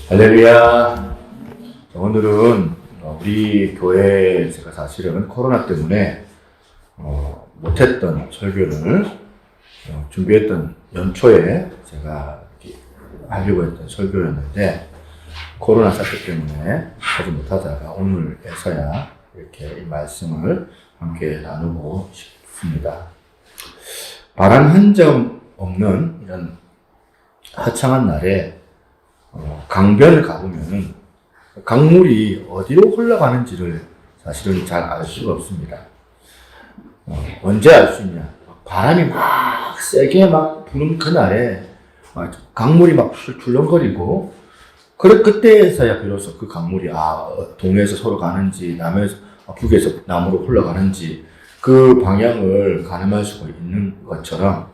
할렐루야. 오늘은 우리 교회에 제가 사실은 코로나 때문에 못했던 설교를 준비했던 연초에 제가 하려고 했던 설교였는데 코로나 사태 때문에 하지 못하다가 오늘에서야 이렇게 이 말씀을 함께 나누고 싶습니다. 바람 한 점 없는 이런 화창한 날에 강변을 가보면은 강물이 어디로 흘러가는지를 사실은 잘 알 수가 없습니다. 언제 알 수 있냐? 바람이 막 세게 막 부는 그날에 강물이 막 출렁거리고 그때에서야 비로소 그 강물이 동에서 서로 가는지 북에서 남으로 흘러가는지 그 방향을 가늠할 수가 있는 것처럼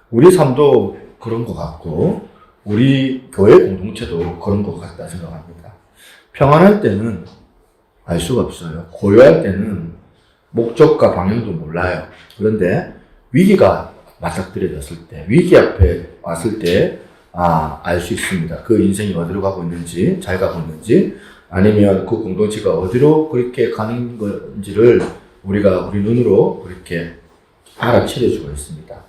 우리 삶도 그런 것 같고 우리 교회 공동체도 그런 것 같다 생각합니다. 평안할 때는 알 수가 없어요. 고요할 때는 목적과 방향도 몰라요. 그런데 위기가 맞닥뜨려졌을 때, 위기 앞에 왔을 때, 알 수 있습니다. 그 인생이 어디로 가고 있는지, 잘 가고 있는지, 아니면 그 공동체가 어디로 그렇게 가는 건지를 우리 눈으로 그렇게 알아차릴 수가 있습니다.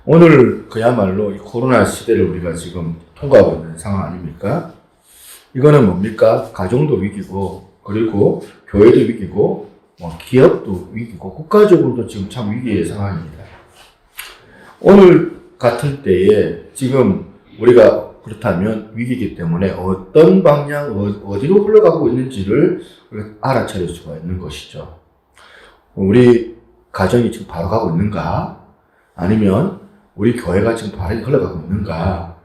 오늘 그야말로 이 코로나 시대를 우리가 지금 통과하고 있는 상황 아닙니까? 이거는 뭡니까? 가정도 위기고, 그리고 교회도 위기고, 기업도 위기고, 국가적으로도 지금 참 위기의 상황입니다. 오늘 같은 때에 지금 우리가 그렇다면 위기이기 때문에 어떤 방향, 어디로 흘러가고 있는지를 알아차릴 수가 있는 것이죠. 우리 가정이 지금 바로 가고 있는가? 아니면 우리 교회가 지금 바르게 흘러가고 있는가?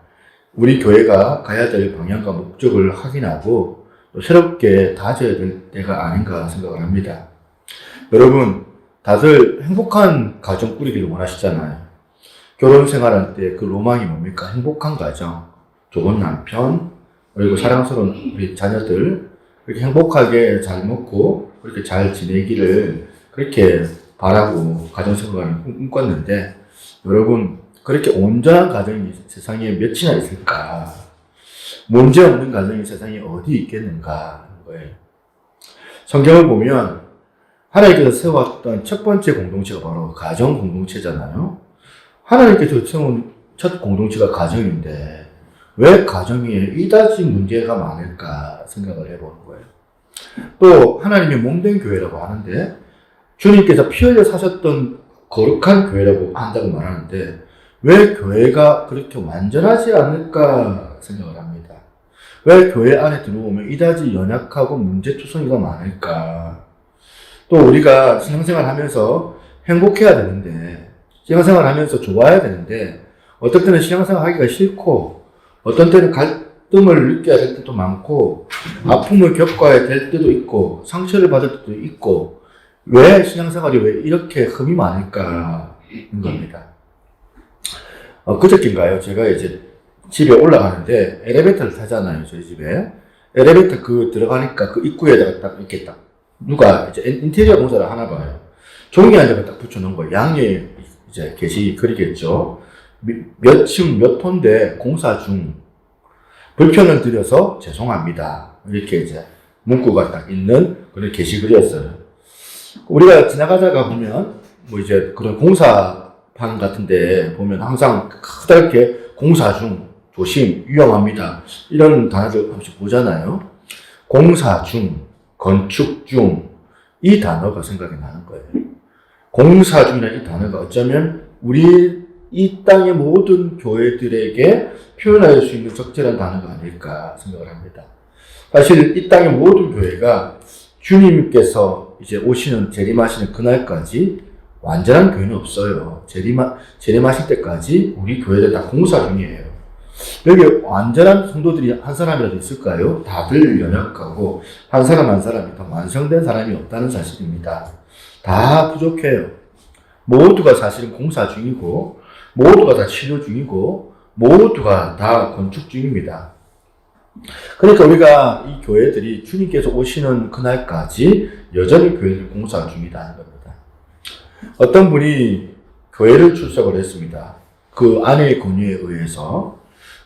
우리 교회가 가야 될 방향과 목적을 확인하고 또 새롭게 다져야 될 때가 아닌가 생각을 합니다. 여러분, 다들 행복한 가정 꾸리기를 원하시잖아요. 결혼 생활할 때 그 로망이 뭡니까? 행복한 가정, 좋은 남편, 그리고 사랑스러운 우리 자녀들, 그렇게 행복하게 잘 먹고 그렇게 잘 지내기를 그렇게 바라고 가정 생활을 꿈꿨는데 여러분, 그렇게 온전한 가정이 세상에 몇이나 있을까? 문제 없는 가정이 세상에 어디 있겠는가 하는 거예요. 성경을 보면 하나님께서 세웠던 첫 번째 공동체가 바로 가정 공동체잖아요. 하나님께서 세운 첫 공동체가 가정인데 왜 가정에 이다지 문제가 많을까 생각을 해보는 거예요. 또 하나님의 몸된 교회라고 하는데 주님께서 피 흘려 사셨던 거룩한 교회라고 한다고 말하는데 왜 교회가 그렇게 완전하지 않을까 생각을 합니다. 왜 교회 안에 들어오면 이다지 연약하고 문제투성이가 많을까? 또 우리가 신앙생활 하면서 행복해야 되는데 신앙생활 하면서 좋아야 되는데 어떤 때는 신앙생활 하기가 싫고 어떤 때는 갈등을 느껴야 될 때도 많고 아픔을 겪어야 될 때도 있고 상처를 받을 때도 있고 왜 신앙생활이 왜 이렇게 흠이 많을까 하는 겁니다. 그저께인가요? 제가 이제 집에 올라가는데 엘리베이터를 타잖아요, 저희 집에. 엘리베이터 들어가니까 그 입구에다가 딱 이렇게 누가 이제 인테리어 공사를 하나 봐요. 종이 한 장을 딱 붙여놓은 거예요. 양에 이제 게시 글이겠죠. 몇 층, 몇 호인데 공사 중. 불편을 드려서 죄송합니다. 이렇게 이제 문구가 딱 있는 그런 게시글이었어요. 우리가 지나가다가 보면, 이제 그런 공사판 같은데 보면 항상 크다랗게 공사 중, 조심, 위험합니다. 이런 단어들 한 번씩 보잖아요. 공사 중, 건축 중, 이 단어가 생각이 나는 거예요. 공사 중이라는 이 단어가 어쩌면 우리 이 땅의 모든 교회들에게 표현할 수 있는 적절한 단어가 아닐까 생각을 합니다. 사실 이 땅의 모든 교회가 주님께서 이제 오시는 재림하시는 그날까지 완전한 교회는 없어요. 재림하실 때까지 우리 교회들 다 공사 중이에요. 여기 완전한 성도들이 한 사람이라도 있을까요? 다들 연약하고 한 사람이 더 완성된 사람이 없다는 사실입니다. 다 부족해요. 모두가 사실은 공사 중이고 모두가 다 치료 중이고 모두가 다 건축 중입니다. 그러니까 우리가 이 교회들이 주님께서 오시는 그날까지 여전히 교회를 공사 중이라는 겁니다. 어떤 분이 교회를 출석을 했습니다. 그 아내의 권유에 의해서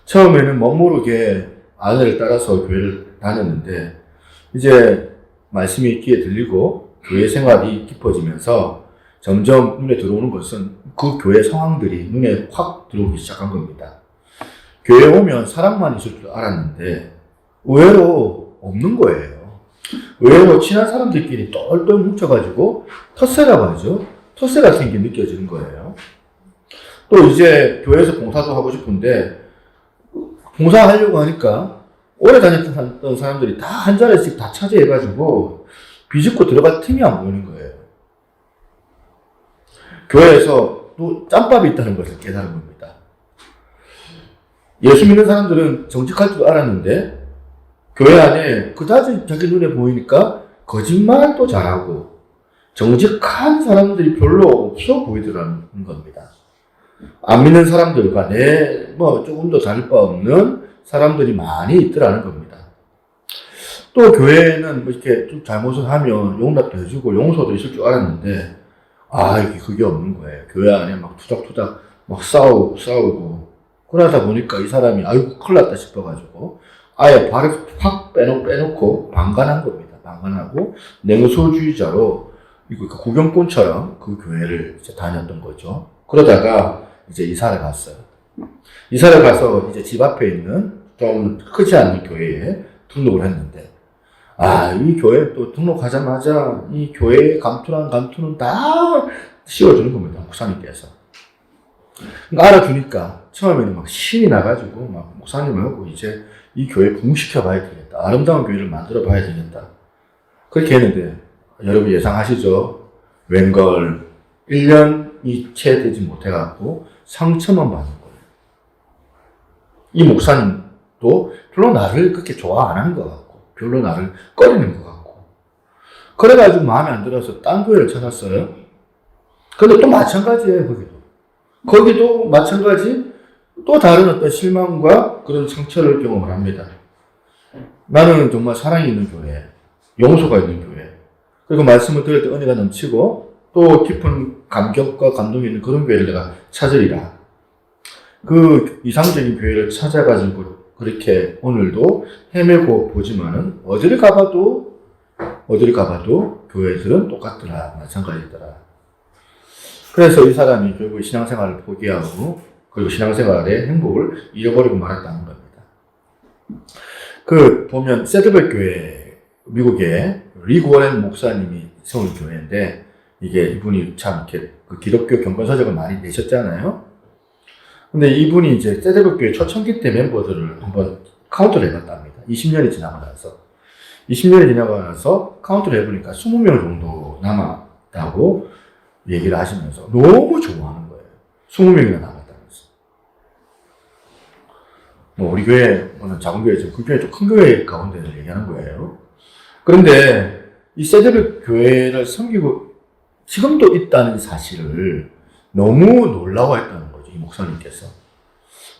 처음에는 멋모르게 아내를 따라서 교회를 다녔는데, 이제 말씀이 귀에 들리고 교회 생활이 깊어지면서 점점 눈에 들어오는 것은 그 교회 상황들이 눈에 확 들어오기 시작한 겁니다. 교회에 오면 사랑만 있을 줄 알았는데 의외로 없는 거예요. 의외로 친한 사람들끼리 똘똘 뭉쳐가지고 텃세라고 하죠. 텃세가 생긴 게 느껴지는 거예요. 또 이제 교회에서 봉사도 하고 싶은데 봉사하려고 하니까 오래 다녔던 사람들이 다 한 자리씩 다 차지해가지고 비집고 들어갈 틈이 안 보이는 거예요. 교회에서 또 짬밥이 있다는 것을 깨달은 겁니다. 예수 믿는 사람들은 정직할 줄 알았는데 교회 안에 그다지 자기 눈에 보이니까 거짓말도 잘하고 정직한 사람들이 별로 없어 보이더라는 겁니다. 안 믿는 사람들과 조금 더 다를 바 없는 사람들이 많이 있더라는 겁니다. 또 교회는 이렇게 좀 잘못을 하면 용납도 해주고 용서도 있을 줄 알았는데, 이게 그게 없는 거예요. 교회 안에 막 투닥투닥 막 싸우고, 그러다 보니까 이 사람이, 아이고, 큰일 났다 싶어가지고, 아예 발을 확 빼놓고 방관한 겁니다. 방관하고, 냉소주의자로, 이거 구경꾼처럼 그 교회를 이제 다녔던 거죠. 그러다가 이제 이사를 갔어요. 이사를 가서 이제 집 앞에 있는 좀 크지 않은 교회에 등록을 했는데, 이 교회 또 등록하자마자 이 교회의 감투는 다 씌워주는 겁니다. 목사님께서. 그러니까 알아주니까 처음에는 막 신이 나가지고 막 목사님하고 이제 이 교회 부흥시켜 봐야 되겠다. 아름다운 교회를 만들어 봐야 되겠다. 그렇게 했는데, 여러분 예상하시죠? 웬걸 1년이 채 되지 못해갖고 상처만 받는 거예요. 이 목사님도 별로 나를 그렇게 좋아 안 하는 것 같고, 별로 나를 꺼리는 것 같고, 그래가지고 마음에 안 들어서 딴 교회를 찾았어요. 근데 또 마찬가지예요, 거기도 마찬가지, 또 다른 어떤 실망과 그런 상처를 경험을 합니다. 나는 정말 사랑이 있는 교회, 용서가 있는 교회, 그리고 말씀을 들을 때 은혜가 넘치고 또 깊은 감격과 감동이 있는 그런 교회를 내가 찾으리라. 그 이상적인 교회를 찾아가지고 그렇게 오늘도 헤매고 보지만은 어디를 가봐도 교회들은 똑같더라, 마찬가지더라. 그래서 이 사람이 결국 신앙생활을 포기하고 그리고 신앙생활의 행복을 잃어버리고 말았다는 겁니다. 보면 세드백 교회, 미국의 리그 워렌 목사님이 세운 교회인데, 이분이 참 이렇게 기독교 경건서적을 많이 내셨잖아요. 근데 이분이 이제 세드백 교회 초창기 때 멤버들을 한번 카운트를 해봤답니다. 20년이 지나고 나서 카운트를 해보니까 20명 정도 남았다고 얘기를 하시면서 너무 좋아하는 거예요. 20명이나 남았다면서. 우리 교회는 작은 교회지만 그 교회 좀 큰 교회 가운데를 얘기하는 거예요. 그런데 이 세드백 교회를 섬기고 지금도 있다는 사실을 너무 놀라워했다는 거죠, 이 목사님께서.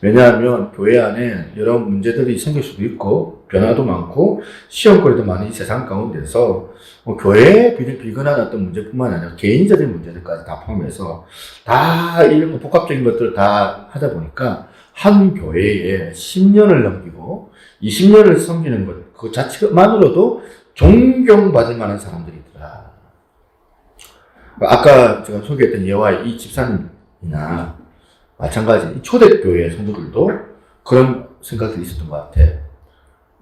왜냐하면 교회 안에 여러 문제들이 생길 수도 있고 변화도 많고 시험거리도 많은 이 세상 가운데서 교회에 비근한 어떤 문제뿐만 아니라 개인적인 문제들까지 다 포함해서 다 이런 복합적인 것들을 다 하다 보니까 한 교회에 10년을 넘기고 20년을 섬기는 것, 그 자체만으로도 존경받을 만한 사람들이더라. 아까 제가 소개했던 예화의 이 집사님이나 마찬가지 초대교회 성도들도 그런 생각들이 있었던 것 같아요.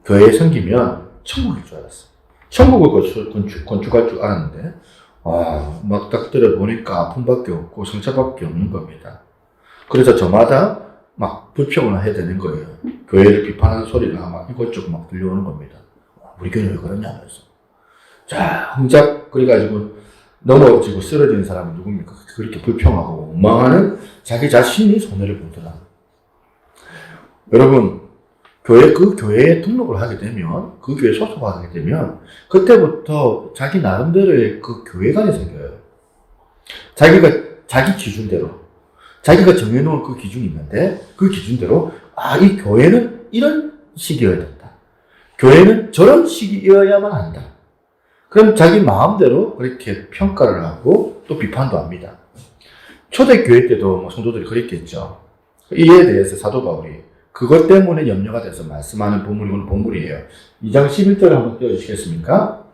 교회에 섬기면 천국일 줄 알았어. 천국을 건축할 줄 알았는데 막 딱 들어보니까 아픔밖에 없고 상처밖에 없는 겁니다. 그래서 저마다 막 불평을 해야 되는 거예요. 교회를 비판하는 소리가 막 이것저것 막 들려오는 겁니다. 우리 교회는 왜 그러냐면서. 자, 흥작 그래가지고 넘어지고 쓰러지는 사람이 누굽니까? 그렇게 불평하고 원망하는 자기 자신이 손해를 보더라. 여러분, 그 교회에 등록을 하게 되면, 그 교회에 소속하게 되면, 그때부터 자기 나름대로의 그 교회관이 생겨요. 자기 기준대로, 자기가 정해놓은 그 기준이 있는데, 그 기준대로, 이 교회는 이런 식이어야 된다. 교회는 저런 식이어야만 한다. 그럼 자기 마음대로 그렇게 평가를 하고 또 비판도 합니다. 초대교회 때도 성도들이 그랬겠죠. 이에 대해서 사도 바울이 그것 때문에 염려가 돼서 말씀하는 본문이 오늘 본문이에요. 2장 11절을 한번 띄워주시겠습니까?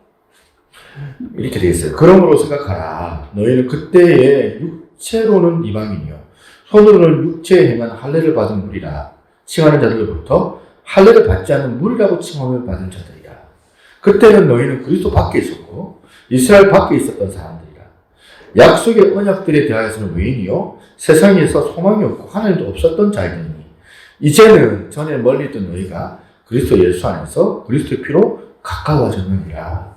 이렇게 되어 있어요. 그러므로 생각하라. 너희는 그때에 육체로는 이방인이요 손으로는 육체에 행한 할례를 받은 무리라 칭하는 자들로부터 할례를 받지 않은 무리라고 칭함을 받은 자들이라. 그때는 너희는 그리스도 밖에 있었고 이스라엘 밖에 있었던 사람들이라. 약속의 언약들에 대하여서는 외인이요 세상에서 소망이 없고 하나님도 없었던 자이더니 이제는 전에 멀리 있던 너희가 그리스도 예수 안에서 그리스도의 피로 가까워졌느니라.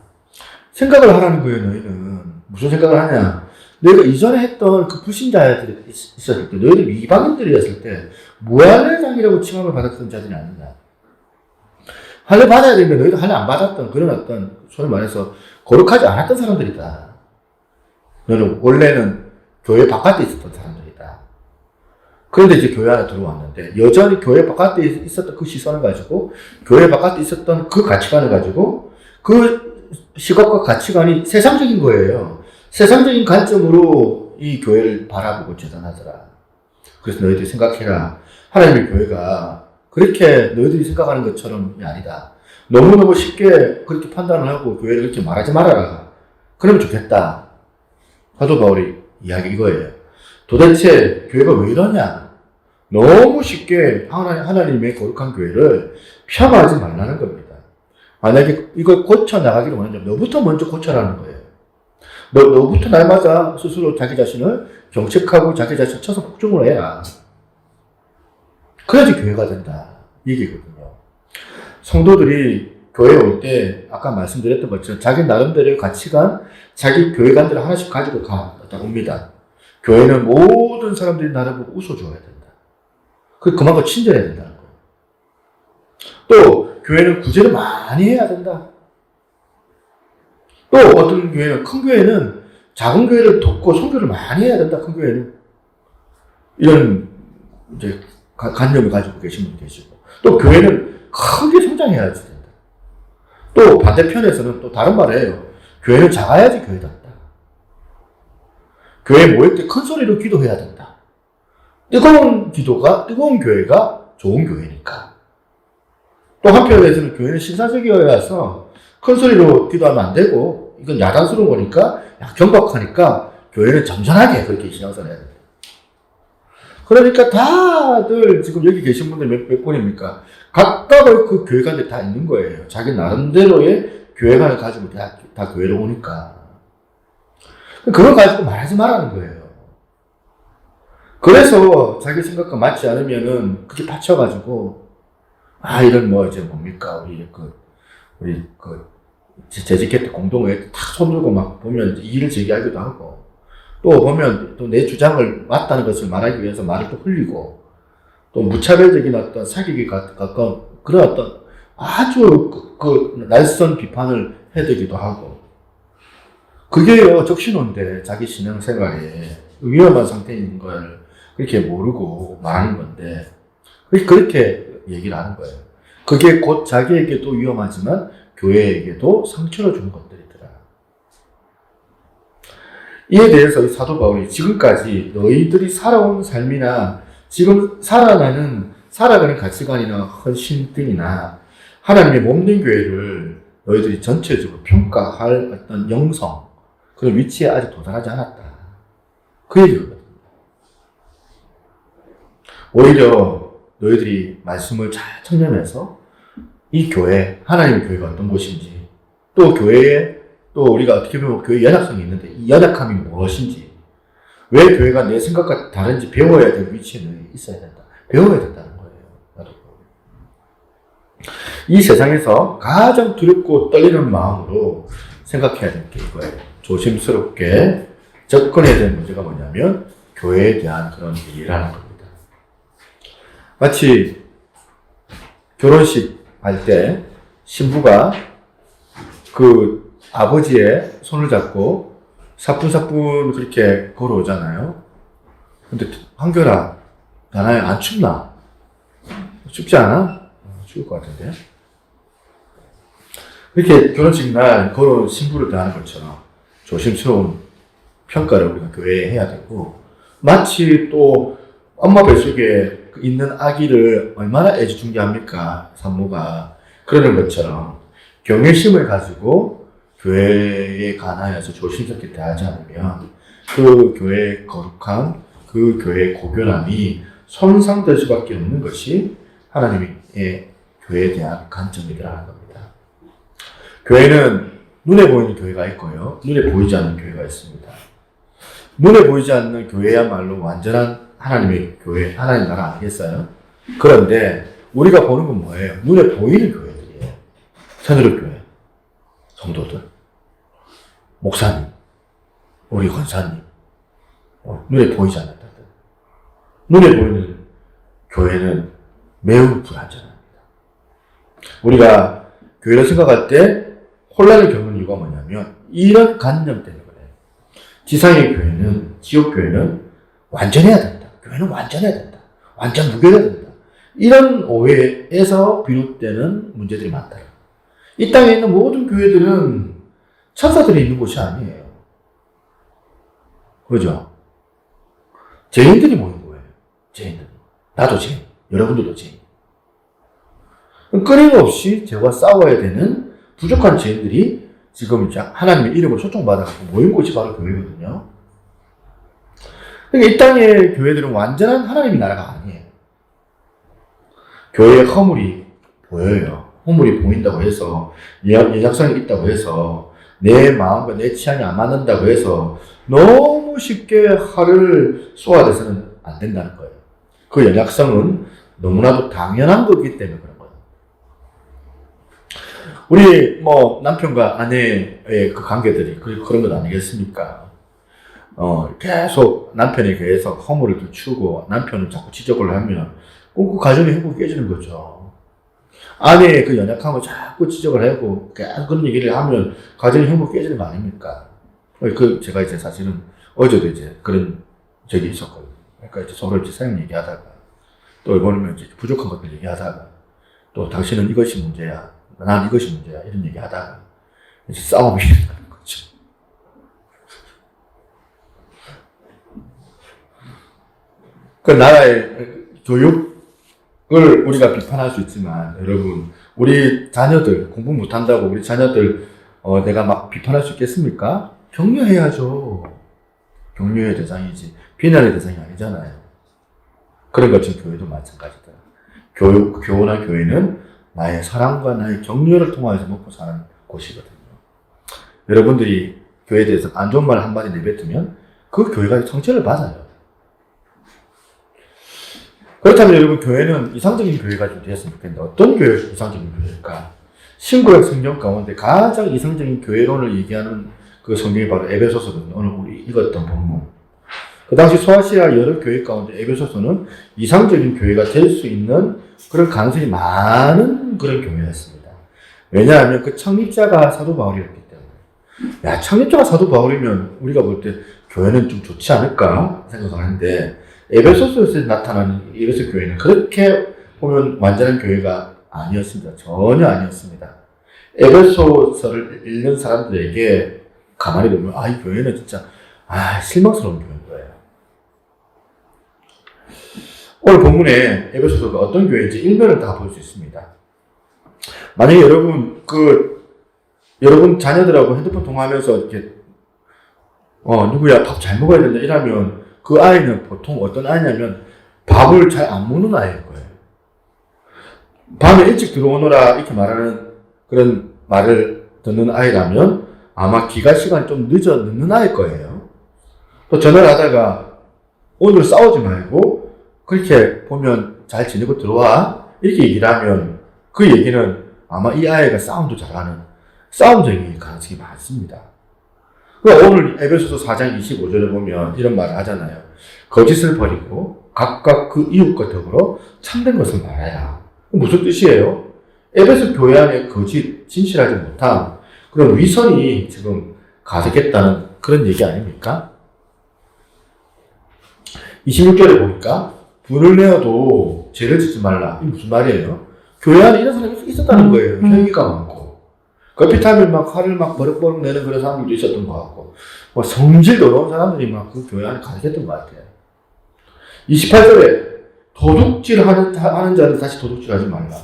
생각을 하라는 거예요. 너희는 무슨 생각을 하냐? 너희가 이전에 했던 그 불신자들이 있었을 때, 너희들이 이방인들이었을 때 무할례장이라고 칭함을 받았던 자들이 아니냐? 할례 받아야 되는데 너희도 할례 안 받았던 그런 어떤 소위 말해서 거룩하지 않았던 사람들이다. 너는 원래는 교회 바깥에 있었던 사람들이다. 그런데 이제 교회 안에 들어왔는데 여전히 교회 바깥에 있었던 그 시선을 가지고 교회 바깥에 있었던 그 가치관을 가지고 그 시각과 가치관이 세상적인 거예요. 세상적인 관점으로 이 교회를 바라보고 재단하더라. 그래서 너희들이 생각해라. 하나님의 교회가 그렇게 너희들이 생각하는 것처럼이 아니다. 너무너무 쉽게 그렇게 판단을 하고 교회를 그렇게 말하지 말아라. 그러면 좋겠다. 사도 바울이 이야기 이거예요. 도대체 교회가 왜 이러냐? 너무 쉽게 하나님의 거룩한 교회를 폄하하지 말라는 겁니다. 만약에 이걸 고쳐나가기를 원한다면 너부터 먼저 고쳐라는 거예요. 너부터 날마다 스스로 자기 자신을 경책하고 자기 자신을 쳐서 복종을 해라. 그래야지 교회가 된다. 이 얘기거든요. 성도들이 교회에 올 때 아까 말씀드렸던 것처럼 자기 나름대로의 가치관, 자기 교회관들을 하나씩 가지고 옵니다. 교회는 모든 사람들이 나를 보고 웃어줘야 된다. 그만큼 친절해야 된다는 거예요. 또 교회는 구제를 많이 해야 된다. 또 어떤 교회는, 큰 교회는 작은 교회를 돕고 선교를 많이 해야 된다. 큰 교회는 이런 이제 관념을 가지고 계신 분이 계시고, 또 교회는 크게 성장해야지 된다. 또 반대편에서는 또 다른 말을 해요. 교회는 작아야지 교회답다. 교회 모일 때 큰 소리로 기도해야 된다. 뜨거운 교회가 좋은 교회니까. 또 한편에서는 교회는 신사적이어야 해서 큰 소리로 기도하면 안 되고, 이건 야단스러운 거니까, 경박하니까 교회는 점잖하게 그렇게 신앙생활 해야 된다. 그러니까 다들 지금 여기 계신 분들 몇 분입니까? 각각의 그 교회관들 다 있는 거예요. 자기 나름대로의 교회관을 가지고 다 교회로 오니까. 그걸 가지고 말하지 말라는 거예요. 그래서 자기 생각과 맞지 않으면은 그게 받쳐가지고, 이런 이제 뭡니까? 우리 재직했던 공동회에 탁 손들고 막 보면 이의를 제기하기도 하고, 또 보면 또 내 주장을 맞다는 것을 말하기 위해서 말을 또 흘리고, 또 무차별적인 어떤 사기에 가까운 그런 어떤 아주 날선 비판을 해대기도 하고, 그게요, 적신호인데, 자기 신앙생활에 위험한 상태인 걸 그렇게 모르고 말하는 건데, 그렇게 얘기를 하는 거예요. 그게 곧 자기에게도 위험하지만 교회에게도 상처를 주는 것들이더라. 이에 대해서 사도 바울이 지금까지 너희들이 살아온 삶이나 지금 살아가는 가치관이나 헌신 등이나 하나님의 몸된 교회를 너희들이 전체적으로 평가할 어떤 영성, 그런 위치에 아직 도달하지 않았다. 그 얘기거든요. 오히려 너희들이 말씀을 잘 청렴해서 이 교회, 하나님의 교회가 어떤 곳인지, 또 교회에, 또 우리가 어떻게 보면 교회 연약성이 있는데 이 연약함이 무엇인지, 왜 교회가 내 생각과 다른지 배워야 될 위치에 있어야 된다. 배워야 된다는 거예요. 나도. 이 세상에서 가장 두렵고 떨리는 마음으로 생각해야 될 게 이거예요. 조심스럽게 접근해야 되는 문제가 뭐냐면 교회에 대한 그런 이해라는 겁니다. 마치 결혼식 할 때 신부가 그 아버지의 손을 잡고 사뿐사뿐 그렇게 걸어오잖아요. 근데 한결아, 나나야 안 춥나? 춥지 않아? 추울 것 같은데. 이렇게 결혼식 날 걸어온 신부를 대하는 것처럼 조심스러운 평가를 우리가 교회에 해야 되고, 마치 또 엄마 뱃속에 있는 아기를 얼마나 애지중지합니까? 산모가. 그러는 것처럼 경외심을 가지고 교회에 관하여서 조심스럽게 대하지 않으면 그 교회의 거룩함, 그 교회의 고교함이 손상될 수밖에 없는 것이 하나님의 교회에 대한 관점이라는 겁니다. 교회는 눈에 보이는 교회가 있고요. 눈에 보이지 않는 교회가 있습니다. 눈에 보이지 않는 교회야말로 완전한 하나님의 교회, 하나님 나라 아니겠어요? 그런데 우리가 보는 건 뭐예요? 눈에 보이는 교회들이에요. 새누리교회, 성도들, 목사님, 우리 권사님, 눈에 보이지 않는다들. 눈에 보이는 교회는 매우 불안전합니다. 우리가 교회를 생각할 때 혼란을 겪는 이유가 뭐냐면 이런 관념 때문에 그래요. 지상의 교회는, 지옥 교회는 완전해야 된다. 교회는 완전해야 된다. 완전 무결해야 된다. 이런 오해에서 비롯되는 문제들이 많다. 이 땅에 있는 모든 교회들은 천사들이 있는 곳이 아니에요. 그죠? 죄인들이 모인 거예요. 죄인들. 나도 죄인. 여러분들도 죄인. 끊임없이 죄와 싸워야 되는 부족한 죄인들이 지금 이제 하나님의 이름으로 초청받아서 모인 곳이 바로 교회거든요. 그러니까 이 땅의 교회들은 완전한 하나님의 나라가 아니에요. 교회에 허물이 보여요. 허물이 보인다고 해서, 연약성이 있다고 해서, 내 마음과 내 취향이 안 맞는다고 해서 너무 쉽게 화를 쏘아대서는 안 된다는 거예요. 그 연약성은 너무나도 당연한 거기 때문에 그런 거예요. 우리 남편과 아내의 그 관계들이 그런 것 아니겠습니까? 계속 남편에 대해서 허물을 비추고 남편을 자꾸 지적을 하면 그 가정의 행복이 깨지는 거죠. 아내의 그 연약함을 자꾸 지적을 하고 계속 그런 얘기를 하면 가정의 행복이 깨지는 거 아닙니까? 제가 이제 사실은 어제도 이제 그런 적이 있었거든요. 그러니까 이제 서로 이제 사용 얘기하다가 또 이번에는 이제 부족한 것들 얘기하다가 또 당신은 이것이 문제야. 난 이것이 문제야. 이런 얘기하다가 이제 싸움이 일어나는 거죠. 그 나라의 교육을 우리가 비판할 수 있지만 여러분 우리 자녀들 공부 못한다고 우리 자녀들 내가 막 비판할 수 있겠습니까? 격려해야죠. 격려의 대상이지 비난의 대상이 아니잖아요. 그런 것처럼 교회도 마찬가지다. 교훈한 교회는 나의 사랑과 나의 격려를 통해서 먹고 사는 곳이거든요. 여러분들이 교회에 대해서 안 좋은 말 한마디 내뱉으면 그 교회가 정체를 받아요. 그렇다면 여러분 교회는 이상적인 교회가 좀 되었으면 좋겠는데 어떤 교회가 이상적인 교회일까? 신구약 성경 가운데 가장 이상적인 교회론을 얘기하는 그 성경이 바로 에베소서거든요. 오늘 우리 읽었던 본문. 그 당시 소아시아 여러 교회 가운데 에베소서는 이상적인 교회가 될 수 있는 그런 가능성이 많은 그런 교회였습니다. 왜냐하면 그 창립자가 사도 바울이었기 때문에. 창립자가 사도 바울이면 우리가 볼 때 교회는 좀 좋지 않을까 생각하는데 에베소서에서 나타나는 에베소 교회는 그렇게 보면 완전한 교회가 아니었습니다. 전혀 아니었습니다. 에베소서를 읽는 사람들에게 가만히 보면 이 교회는 진짜 실망스러운 교회인 거예요. 오늘 본문에 에베소서가 어떤 교회인지 일면을 다 볼 수 있습니다. 만약에 여러분 자녀들하고 핸드폰 통화하면서 이렇게 누구야 밥 잘 먹어야 된다 이러면 그 아이는 보통 어떤 아이냐면 밥을 잘 안 먹는 아이일 거예요. 밤에 일찍 들어오너라 이렇게 말하는 그런 말을 듣는 아이라면 아마 기가 시간이 좀 늦는 아이일 거예요. 또 전화를 하다가 오늘 싸우지 말고 그렇게 보면 잘 지내고 들어와 이렇게 얘기를 하면 그 얘기는 아마 이 아이가 싸움도 잘하는 싸움쟁이일 가능성이 많습니다. 오늘 에베소서 4장 25절에 보면 이런 말을 하잖아요. 거짓을 버리고 각각 그 이웃과 더불어 참된 것을 말해라. 무슨 뜻이에요? 에베소 교회 안에 거짓, 진실하지 못한 그런 위선이 지금 가득했다는 그런 얘기 아닙니까? 26절에 보니까 분을 내어도 죄를 짓지 말라. 이게 무슨 말이에요? 교회 안에 이런 사람이 있었다는 거예요. 혈기가 많고. 걸핏하면 막 화를 막 버럭버럭 내는 그런 사람들도 있었던 것 같고, 성질 더러운 사람들이 막 그 교회 안에 가득했던 것 같아요. 28절에 도둑질 하는 자는 다시 도둑질 하지 말라.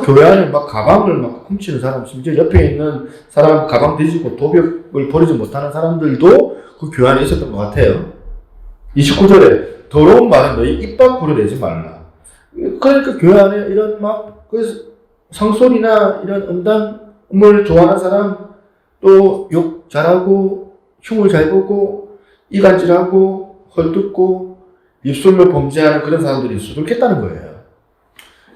교회 안에 막 가방을 막 훔치는 사람, 심지어 옆에 있는 사람 가방 뒤지고 도벽을 버리지 못하는 사람들도 그 교회 안에 있었던 것 같아요. 29절에 더러운 말은 너희 입 밖으로 내지 말라. 그러니까 교회 안에 이런 막 상소리나 이런 음담을 좋아하는 사람, 또 욕 잘하고 흉을 잘 보고 이간질하고 헐뜯고 입술로 범죄하는 그런 사람들이 수두룩했다는 거예요.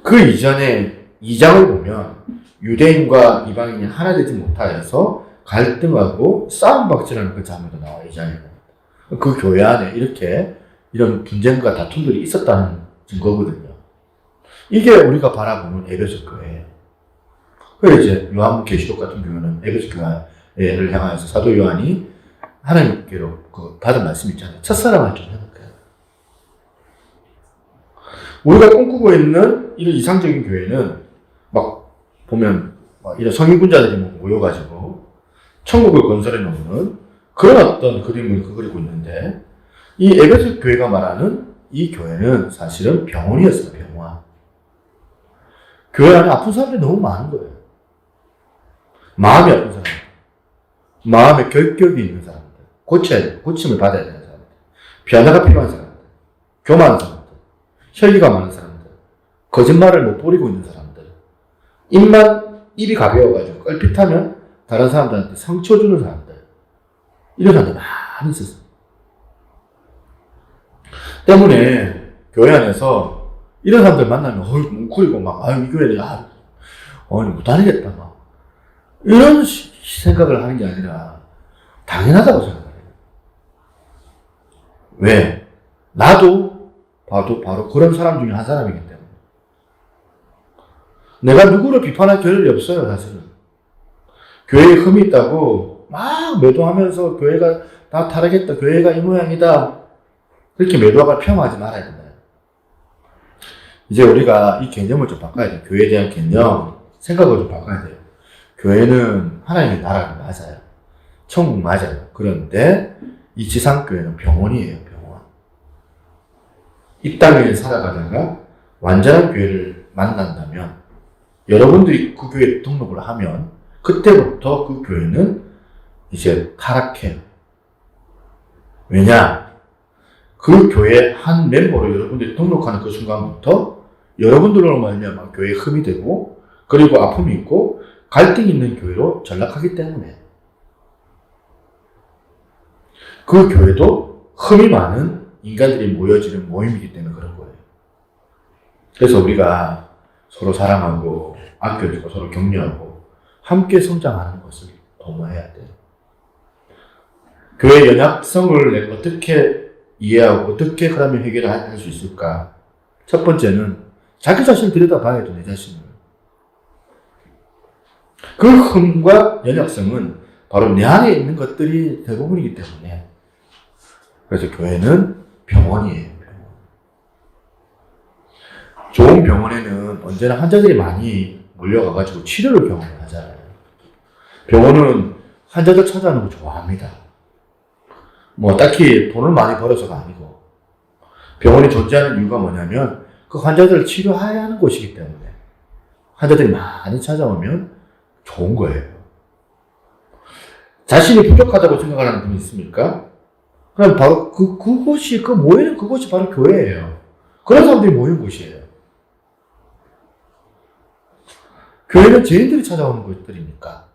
그 이전에 2장을 보면 유대인과 이방인이 하나 되지 못하여서 갈등하고 싸움박질하는 그 장면도 나와요. 2장에는. 그 교회 안에 이렇게 이런 분쟁과 다툼들이 있었다는 증거거든요. 이게 우리가 바라보는 에베소 교회예요. 그래서 이제 요한계시록 같은 경우는 에베소 교회를 향하여서 사도 요한이 하나님께로 받은 말씀 있잖아요. 첫사랑을 좀 해볼까요? 우리가 꿈꾸고 있는 이런 이상적인 교회는 막 보면 막 이런 성인군자들이 모여가지고 천국을 건설해 놓는 그런 어떤 그림을 그리고 있는데, 이 에베소 교회가 말하는 이 교회는 사실은 병원이었어요. 병원. 교회 안에 아픈 사람들이 너무 많은 거예요. 마음이 아픈 사람들, 마음에 결격이 있는 사람들, 고쳐야 돼, 고침을 받아야 되는 사람들, 변화가 필요한 사람들, 교만한 사람들, 혈기가 많은 사람들, 거짓말을 못 버리고 있는 사람들, 입이 가벼워가지고 껄핏하면 다른 사람들한테 상처 주는 사람들, 이런 사람들 많이 있었어요. 때문에 교회 안에서 이런 사람들 만나면 뭉클이고 막 이 교회는 못 다니겠다 막 이런 생각을 하는 게 아니라 당연하다고 생각해요. 왜? 나도 바로 그런 사람 중에 한 사람이기 때문에. 내가 누구를 비판할 겨를이 없어요, 사실은. 교회에 흠이 있다고 막 매도하면서 교회가 다 타락했다, 교회가 이 모양이다, 그렇게 매도하고 평하지 말아야 된다. 이제 우리가 이 개념을 좀 바꿔야 돼요. 교회에 대한 개념, 생각을 좀 바꿔야 돼요. 교회는 하나님의 나라가 맞아요. 천국 맞아요. 그런데 이 지상교회는 병원이에요, 병원. 이 땅에 살아가다가 완전한 교회를 만난다면, 여러분들이 그 교회에 등록을 하면 그때부터 그 교회는 이제 타락해요. 왜냐? 그 교회 한 멤버로 여러분들이 등록하는 그 순간부터 여러분들로 말미암아 교회에 흠이 되고, 그리고 아픔이 있고 갈등이 있는 교회로 전락하기 때문에, 그 교회도 흠이 많은 인간들이 모여지는 모임이기 때문에 그런 거예요. 그래서 우리가 서로 사랑하고 아껴주고 서로 격려하고 함께 성장하는 것을 도모해야 돼요. 교회의 연약성을 내가 어떻게 이해하고 어떻게 그러면 해결을 할 수 있을까? 첫 번째는 자기 자신을 들여다봐야 돼, 내 자신을. 그 흠과 연약성은 바로 내 안에 있는 것들이 대부분이기 때문에. 그래서 교회는 병원이에요, 병원. 좋은 병원에는 언제나 환자들이 많이 몰려가가지고 치료를 경험을 하잖아요. 병원은 환자들 찾아오는 거 좋아합니다. 딱히 돈을 많이 벌어서가 아니고, 병원이 존재하는 이유가 뭐냐면 그 환자들을 치료해야 하는 곳이기 때문에 환자들이 많이 찾아오면 좋은 거예요. 자신이 부족하다고 생각하는 분이 있습니까? 그럼 바로 그곳이, 모이는 그곳이 바로 교회예요. 그런 사람들이 모이는 곳이에요. 교회는 죄인들이 찾아오는 곳들이니까.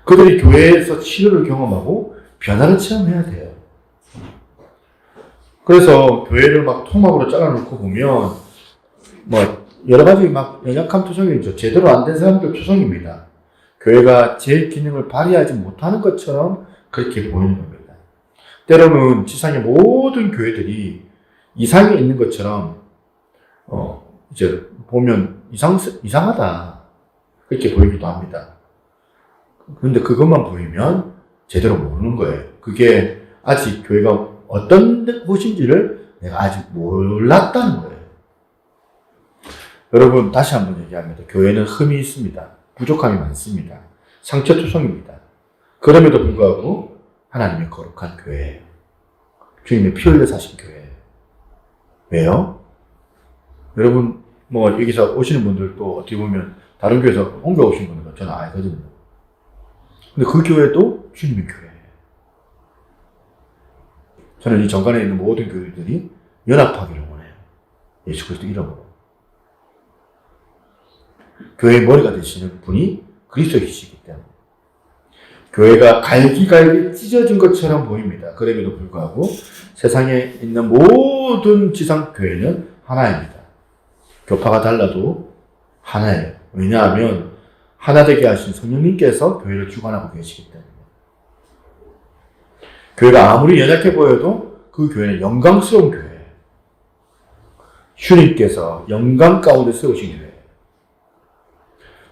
그들이 교회에서 치료를 경험하고 변화를 체험해야 돼요. 그래서 교회를 막 통합으로 잘라놓고 보면 여러 가지 연약한 투성이죠. 제대로 안 된 사람들 투성입니다. 교회가 제 기능을 발휘하지 못하는 것처럼 그렇게 보이는 겁니다. 때로는 지상의 모든 교회들이 이상이 있는 것처럼 이제 보면 이상하다 그렇게 보이기도 합니다. 그런데 그것만 보이면 제대로 모르는 거예요. 그게 아직 교회가 어떤 곳인지를 내가 아직 몰랐다는 거예요. 여러분, 다시 한번 얘기합니다. 교회는 흠이 있습니다. 부족함이 많습니다. 상처투성입니다. 그럼에도 불구하고 하나님의 거룩한 교회예요. 주님의 피 흘려 사신 교회예요. 왜요? 여러분, 뭐, 여기서 오시는 분들도 어떻게 보면 다른 교회에서 옮겨오신 분들은 저는 알거든요. 근데 그 교회도 주님의 교회예요. 저는 이 정관에 있는 모든 교회들이 연합하기를 원해요. 예수 그리스도 이름으로. 교회의 머리가 되시는 분이 그리스도이시기 때문에. 교회가 갈기갈기 찢어진 것처럼 보입니다. 그럼에도 불구하고 세상에 있는 모든 지상 교회는 하나입니다. 교파가 달라도 하나예요. 왜냐하면 하나 되게 하신 성령님께서 교회를 주관하고 계시기 때문에. 교회가 아무리 연약해 보여도 그 교회는 영광스러운 교회예요. 주님께서 영광 가운데 세우신 교회예요.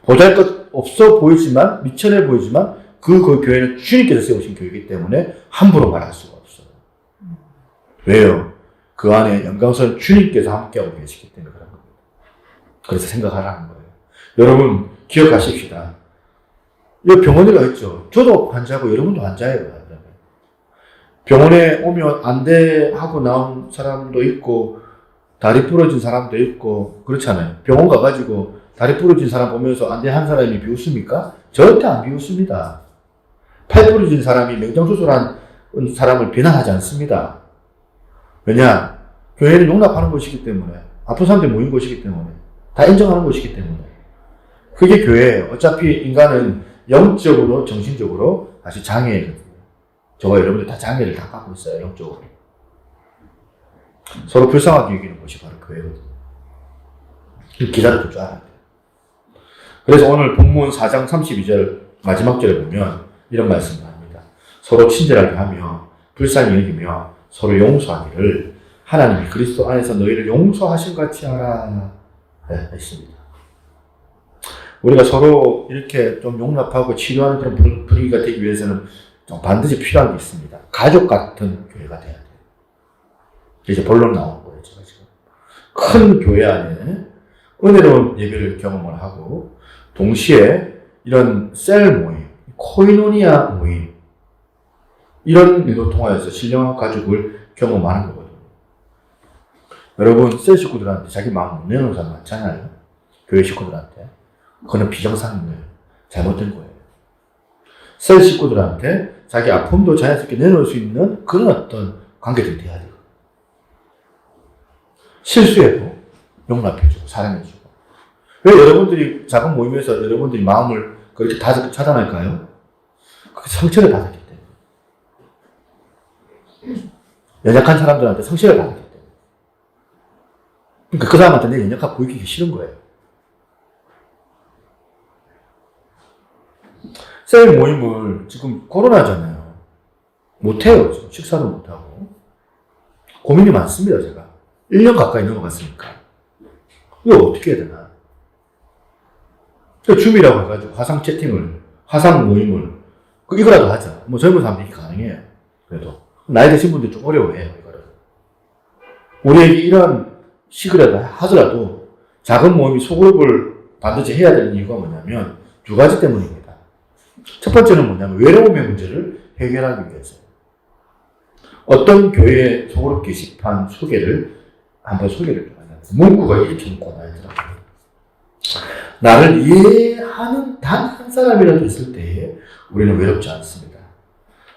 보잘것 없어 보이지만, 미천해 보이지만 그 교회는 주님께서 세우신 교회이기 때문에 함부로 말할 수가 없어요. 왜요? 그 안에 영광스러운 주님께서 함께하고 계시기 때문에 그런 겁니다. 그래서 생각하라는 거예요. 여러분 기억하십시다. 이 병원에 가 있죠. 저도 환자고 여러분도 환자예요. 병원에 오면 안 돼 하고 나온 사람도 있고 다리 부러진 사람도 있고 그렇잖아요. 병원 가가지고 다리 부러진 사람 보면서 안 돼 한 사람이 비웃습니까? 절대 안 비웃습니다. 팔 부러진 사람이 명장수술한 사람을 비난하지 않습니다. 왜냐? 교회는 용납하는 것이기 때문에, 아픈 사람들이 모인 것이기 때문에, 다 인정하는 것이기 때문에. 그게 교회예요. 어차피 인간은 영적으로, 정신적으로 다시 장애거든요. 저와 여러분들 다 장애를 다 갖고 있어요, 영적으로. 서로 불쌍하게 여기는 것이 바로 교회거든요. 기다려줄 줄 알아야 돼요. 그래서 오늘 본문 4장 32절 마지막 절에 보면 이런 말씀을 합니다. 서로 친절하게 하며 불쌍히 여기며 서로 용서하기를 하나님이 그리스도 안에서 너희를 용서하신 같이 하라 했습니다. 우리가 서로 이렇게 좀 용납하고 치료하는 그런 분위기가 되기 위해서는 좀 반드시 필요한 게 있습니다. 가족 같은 교회가 돼야 돼요. 이제 본론 나온 거예요. 제가 지금 큰 교회 안에 은혜로운 예배를 경험을 하고 동시에 이런 셀 모임, 코이노니아 모임 이런 일로 통하여서 신령한 가족을 경험하는 거거든요. 여러분 셀 식구들한테 자기 마음 못 내놓는 사람 많잖아요. 교회 식구들한테. 그거는 비정상인 거예요. 잘못된 거예요. 셀 식구들한테 자기 아픔도 자연스럽게 내놓을 수 있는 그런 어떤 관계들이 돼야 돼요. 실수해도 용납해주고 사랑해주고. 왜 여러분들이 작은 모임에서 여러분들이 마음을 그렇게 차단할까요? 그게 상처를 받았기 때문에. 연약한 사람들한테 상처를 받았기 때문에. 그러니까 그 사람한테 내 연약하게 보이기 싫은 거예요. 셀 모임을 지금 코로나잖아요. 못해요. 지금 식사도 못하고. 고민이 많습니다, 제가. 1년 가까이 넘어갔으니까. 이거 어떻게 해야 되나? 줌이라고 해가지고 화상 채팅을, 화상 모임을, 이거라도 하자. 뭐 젊은 사람들이 가능해요. 그래도. 나이 드신 분들이 좀 어려워해요, 이거를. 우리에게 이런 식이라도 하더라도 작은 모임이 소그룹을 반드시 해야 되는 이유가 뭐냐면 두 가지 때문입니다. 첫 번째는 뭐냐면 외로움의 문제를 해결하기 위해서. 어떤 교회 소그룹 게시판 한번 소개를 좀 하자. 문구가 이렇게 있고 나더라고요. 나를 이해하는 단 한 사람이라도 있을 때에 우리는 외롭지 않습니다.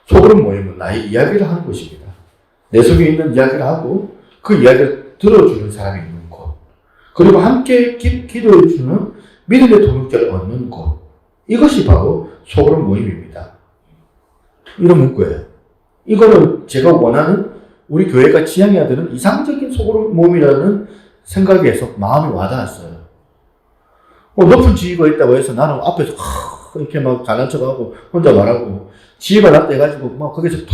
소그룹 모임은 나의 이야기를 하는 것입니다. 내 속에 있는 이야기를 하고 그 이야기를 들어주는 사람이 있는 곳. 그리고 함께 기도해주는 믿음의 동역자를 얻는 곳. 이것이 바로 소그룹 모임입니다. 이런 문구예요. 이거는 제가 원하는 우리 교회가 지향해야 되는 이상적인 소그룹 모임이라는 생각에서 마음이 와닿았어요. 높은 지위가 있다고 해서 나는 앞에서 이렇게 막 잘난 척하고 혼자 말하고 지위가 낮다 해가지고 막 거기서 탁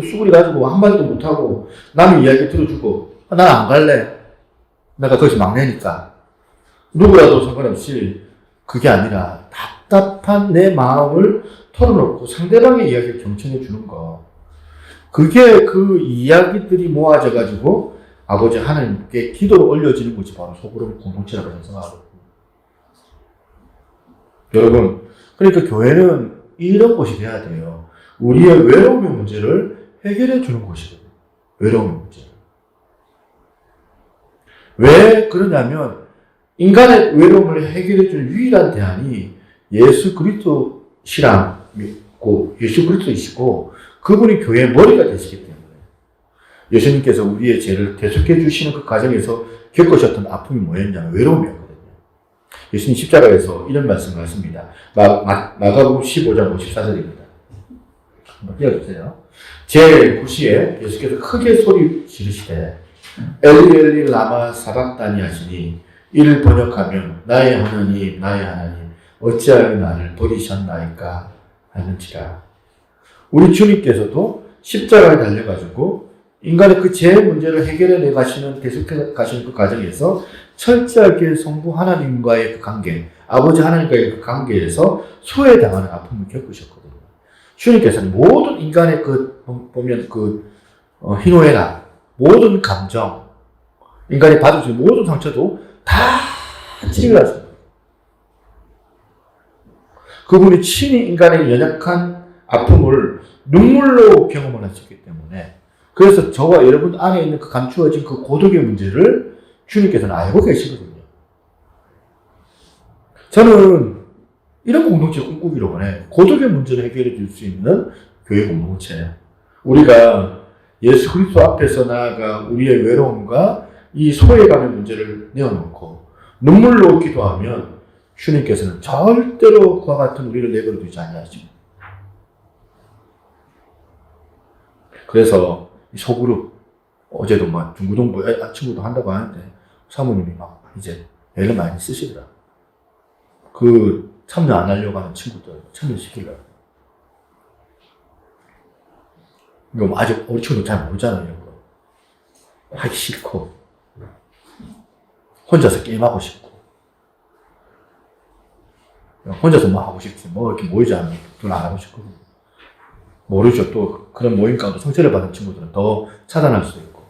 수그려가지고 한마디도 못하고 남의 이야기 들어주고 난 안 갈래. 내가 거기서 막내니까. 누구라도 상관없이 그게 아니라 답답한 내 마음을 털어놓고 상대방의 이야기를 경청해 주는 거. 그게 그 이야기들이 모아져가지고 아버지 하나님께 기도로 올려지는 것이 바로 소그룹 공동체라고 생각하거든요. 여러분, 그러니까 교회는 이런 곳이 돼야 돼요. 우리의 외로움의 문제를 해결해 주는 곳이거든요. 외로움의 문제를. 왜 그러냐면 인간의 외로움을 해결해 줄 유일한 대안이 예수 그리스도시라고 예수 그리스도이시고 그분이 교회의 머리가 되시기 때문에 예수님께서 우리의 죄를 대속해 주시는 그 과정에서 겪으셨던 아픔이 뭐였냐면 외로움이었거든요. 예수님 십자가에서 이런 말씀을 하십니다. 마가복음 15장 54절입니다. 한번 띄워주세요. 제9시에 예수께서 크게 소리 지르시되 엘리 엘리 라마 사박다니 하시니 이를 번역하면 나의 하나님 나의 하나님 어찌하여 나를 버리셨나이까 하는지라. 우리 주님께서도 십자가에 달려가지고 인간의 그 죄 문제를 해결해 가시는 대속해 가시는 그 과정에서 철저하게 성부 하나님과의 그 관계, 아버지 하나님과의 그 관계에서 소외당하는 아픔을 겪으셨거든요. 주님께서는 모든 인간의 보면 희노애락, 모든 감정, 인간이 받을 수 있는 모든 상처도 다 치료하십니다. 그분이 친히 인간의 연약한 아픔을 눈물로 경험을 하셨기 때문에 그래서 저와 여러분 안에 있는 그 감추어진 그 고독의 문제를 주님께서는 알고 계시거든요. 저는 이런 공동체를 꿈꾸기로 원해. 고독의 문제를 해결해 줄 수 있는 교회 공동체. 우리가 예수 그리스도 앞에서 나아가 우리의 외로움과 이 소외감의 문제를 내어놓고 눈물로 기도하면 주님께서는 절대로 그와 같은 우리를 내버려 두지 아니하십니다. 그래서 소그룹 어제도 막 중고등부 친구도 한다고 하는데 사모님이 막 이제 애를 많이 쓰시더라. 그 참여 안 하려고 하는 친구들 참여시키려고. 이거 뭐 아직 우리 친구도 잘 모르잖아요. 이런 거. 하기 싫고 혼자서 게임하고 싶고 혼자서 뭐 하고 싶지 뭐 이렇게 모이지 않으면 돈 안 하고 싶고 모르죠. 또 그런 모임 가운데 성체를 받은 친구들은 더 차단할 수도 있고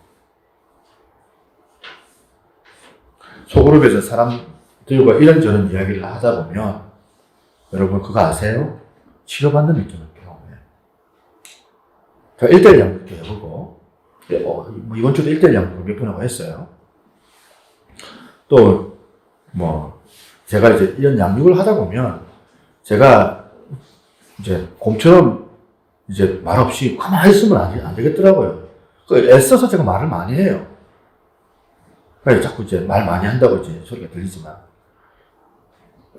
소그룹에서 사람들과 이런저런 이야기를 하다 보면 여러분 그거 아세요? 치료받는 느낌을 경험해요. 제가 1대1 양육도 해보고 뭐 이번 주도 1대1 양육을 몇 번 하고 했어요. 또 뭐 제가 이제 이런 양육을 하다 보면 제가 이제 곰처럼 이제 말없이 가만히 있으면 안 되겠더라고요. 애써서 제가 말을 많이 해요. 그래서 자꾸 이제 말 많이 한다고 이제 소리가 들리지만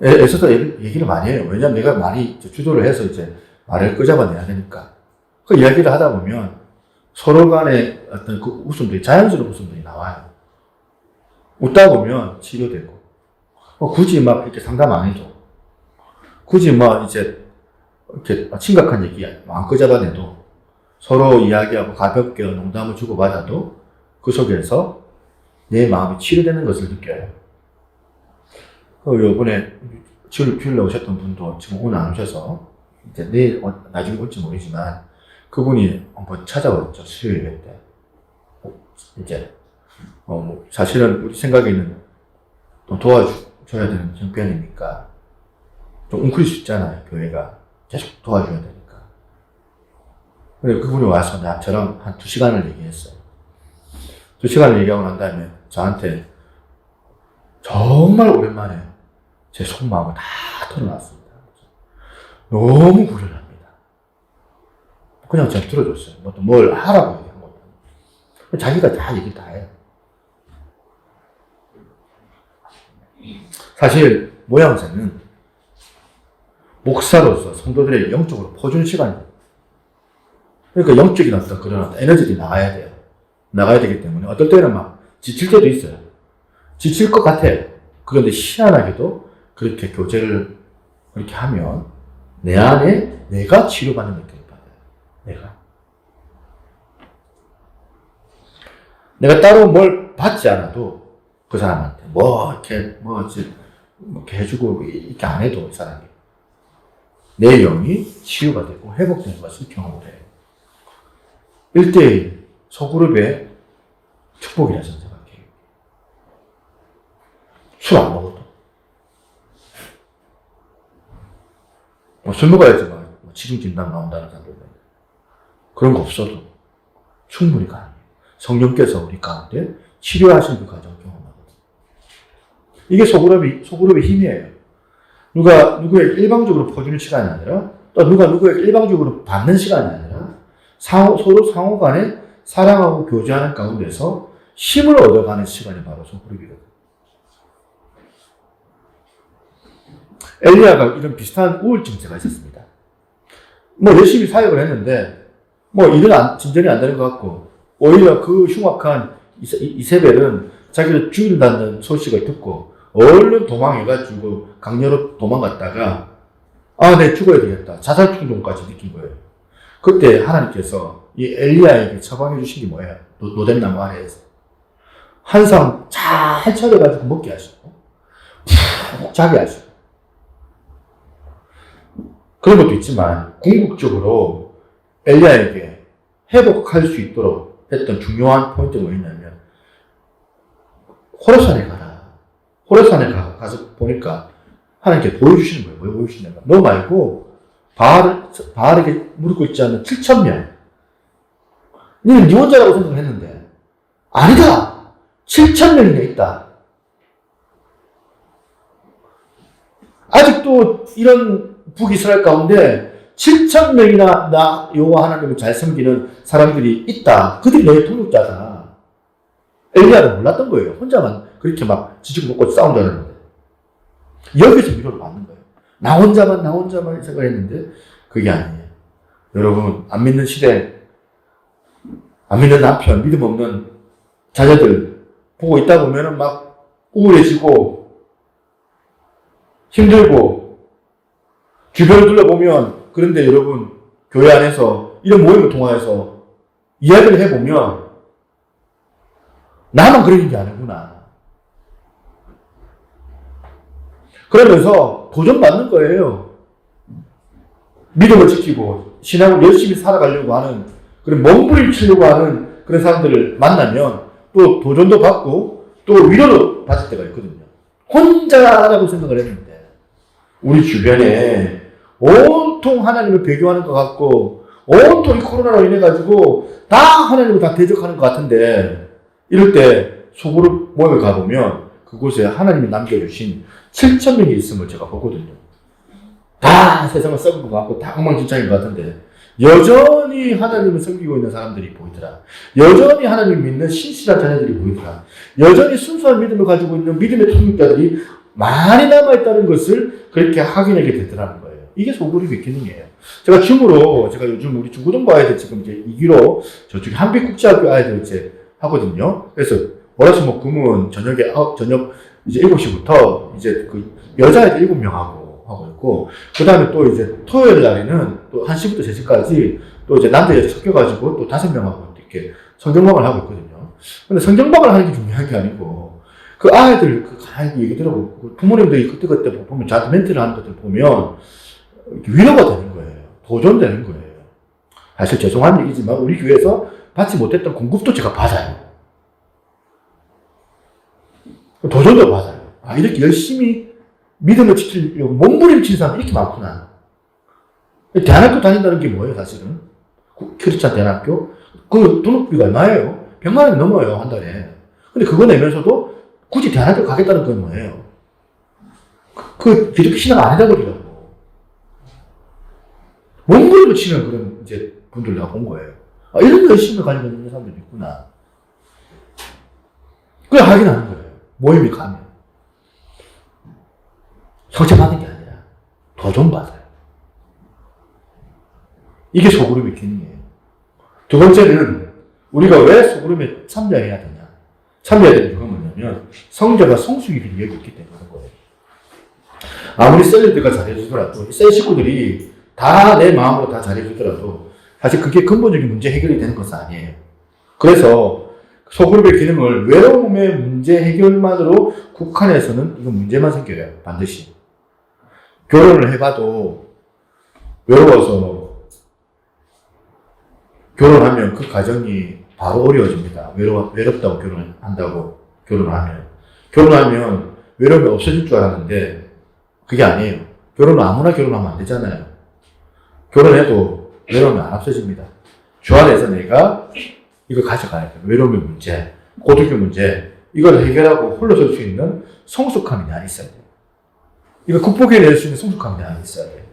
애써서 얘기를 많이 해요. 왜냐면 내가 많이 주도를 해서 이제 말을 끄잡아내야 되니까. 그 이야기를 하다 보면 서로 간에 어떤 그 웃음들이, 자연스러운 웃음들이 나와요. 웃다 보면 치료되고, 굳이 막 이렇게 상담 안 해도, 굳이 막 이제 이렇게 심각한 얘기 안 끄잡아내도 서로 이야기하고 가볍게 농담을 주고받아도 그 속에서 내 마음이 치료되는 것을 느껴요. 요번에 치료를 피우려고 오셨던 분도 지금 오늘 안 오셔서 이제 내일 나중에 올지 모르지만 그분이 한번 찾아왔죠. 수요일 때. 이제 뭐 사실은 우리 생각에는 또 도와줘야 되는 형편이니까 좀 웅크릴 수 있잖아요. 교회가 계속 도와줘야 되니까. 그래서 그분이 와서 저랑 한 2시간을 얘기했어요. 2시간을 얘기하고 난 다음에 저한테 정말 오랜만에 제 속마음을 다 털어놨습니다. 너무 후련합니다. 그냥 제가 들어줬어요. 뭘 하라고 얘기한 것도 아니고. 자기가 다 얘기 다 해요. 사실 모양새는 목사로서 성도들에게 영적으로 퍼주는 시간이에요. 그러니까 영적인 어떤 그런 에너지들이 나가야 돼요. 나가야 되기 때문에 어떨 때는 막 지칠 때도 있어요. 지칠 것 같아요. 그런데 희한하게도 그렇게 교제를 그렇게 하면 내 안에 내가 치료받는 느낌을 받아요. 내가 따로 뭘 받지 않아도 그 사람한테 이렇게 해주고 이렇게 안 해도 이 사람이 내 영이 치유가 되고 회복되는 것을 경험을 해요. 1대1 소그룹의 축복이라 저는 생각해요. 술 안 먹어도. 술 먹어야지 치중 진단 나온다는 사람들. 그런 거 없어도 충분히 가능해요. 성령께서 우리 가운데 치료하신 그 과정을 경험하거든요. 이게 소그룹의 힘이에요. 누구에게 일방적으로 퍼주는 시간이 아니라, 또 누구에게 일방적으로 받는 시간이 아니라, 서로 상호 간에 사랑하고 교제하는 가운데서 힘을 얻어가는 시간이 바로 소그룹이거든요. 엘리야가 이런 비슷한 우울증 제가 있었습니다. 열심히 사역을 했는데, 일은 진전이 안 되는 것 같고, 오히려 그 흉악한 이세벨은 자기를 죽인다는 소식을 듣고, 얼른 도망해가지고 강렬로 도망갔다가, 내 죽어야 되겠다. 자살 충동까지 느낀 거예요. 그때 하나님께서 이 엘리야에게 처방해 주신 게 뭐예요? 노뎀나무 아래에서. 한 상 잘 차려가지고 먹게 하시고, 푹 자게 하시고. 그런 것도 있지만, 궁극적으로 엘리야에게 회복할 수 있도록 했던 중요한 포인트가 뭐였냐면, 호렙산에 가라. 호렙산에 가서 보니까 하나님께 보여주시는 거예요. 왜 보여주시냐면, 너 말고 바알에게 무릎 꿇지 않는 7,000명. 너는 네 혼자라고 생각을 했는데, 아니다! 7,000명이나 있다. 아직도 이런 북이스라엘 가운데 7,000명이나 나 여호와 하나님을 잘 섬기는 사람들이 있다. 그들이 너의 통역자다. 엘리야는 몰랐던 거예요. 혼자만 그렇게 막 지지고 먹고 싸운다는데. 여기서 위로를 받는 거예요. 나 혼자만 생각했는데 그게 아니에요. 여러분, 안 믿는 시대, 안 믿는 남편, 믿음 없는 자녀들 보고 있다 보면은 막 우울해지고 힘들고 주변을 둘러보면, 그런데 여러분, 교회 안에서 이런 모임을 통해서 이야기를 해보면 나만 그러는 게 아니구나. 그러면서 도전받는 거예요. 믿음을 지키고 신앙을 열심히 살아가려고 하는, 그런 몸부림치려고 하는 그런 사람들을 만나면 또 도전도 받고 또 위로도 받을 때가 있거든요. 혼자라고 생각을 했는데 우리 주변에 온통 하나님을 배교하는 것 같고 온통 이 코로나로 인해 가지고 다 하나님을 다 대적하는 것 같은데, 이럴 때 소그룹 모임을 가보면 그곳에 하나님이 남겨주신 7,000명이 있음을 제가 보거든요. 다 세상을 썩은 것 같고 다 엉망진창인 것 같은데 여전히 하나님을 섬기고 있는 사람들이 보이더라. 여전히 하나님을 믿는 신실한 자녀들이 보이더라. 여전히 순수한 믿음을 가지고 있는 믿음의 통역자들이 많이 남아있다는 것을 그렇게 확인하게 되더라는 거예요. 이게 소그룹의 기능이에요. 제가 요즘 우리 중고등부 아이들 지금 이제 2기로 저쪽에 한빛국제학교 아이들 이제 하거든요. 그래서 월화수목 금은 저녁 이제 7시부터 이제 그 여자애들 7명 하고 있고, 그 다음에 또 이제 토요일 날에는 또 1시부터 3시까지 또 이제 남자 여자 섞여가지고 또 5명하고 이렇게 성경방을 하고 있거든요. 근데 성경방을 하는 게 중요한 게 아니고, 그 아이들 가만히 얘기 들어보고, 부모님들이 그때 보면 저한테 멘트를 하는 것들 보면 위로가 되는 거예요. 도전되는 거예요. 사실 죄송한 얘기지만 우리 교회에서 받지 못했던 공급도 제가 받아요. 도전도 받아요. 이렇게 열심히 믿음을 지키려고 몸부림치는 사람이 이렇게 많구나. 대학교 다닌다는 게 뭐예요, 사실은? 크리스찬 대학교? 그 등록비가 얼마예요? 100만 원이 넘어요, 한 달에. 근데 그거 내면서도 굳이 대학교 가겠다는 건 뭐예요? 그 기독교 신앙 안 해다버리려고. 몸부림을 치는 그런 이제 분들 내가 본 거예요. 이런 열심히 가지고 있는 사람들이 있구나. 그걸 확인하는 거예요. 모임에 가면. 형체받는 게 아니라 도전받아요. 이게 소그룹의 기능이에요. 두 번째는 우리가 왜 소그룹에 참여해야 되냐. 참여해야 되는 이유가 뭐냐면 성자가 성숙이 여기 있기 때문에 그런 거예요. 아무리 셀리드가 잘해주더라도 셀 식구들이 다 내 마음으로 다 잘해주더라도 사실 그게 근본적인 문제 해결이 되는 것은 아니에요. 그래서 소그룹의 기능을 외로움의 문제 해결만으로 국한해서는 이건 문제만 생겨요. 반드시. 결혼을 해봐도 외로워서 결혼하면 그 가정이 바로 어려워집니다. 외롭다고 결혼하면 외로움이 없어질 줄 알았는데 그게 아니에요. 결혼은 아무나 결혼하면 안 되잖아요. 결혼해도 외로움이 안 없어집니다. 주 안에서 내가 이거 가져가야 돼요. 외로움의 문제, 고독의 문제, 이걸 해결하고 홀로 설 수 있는 성숙함이 내 안에 있어야 돼요. 이거 극복해낼 수 있는 성숙함이 내 안에 있어야 돼요.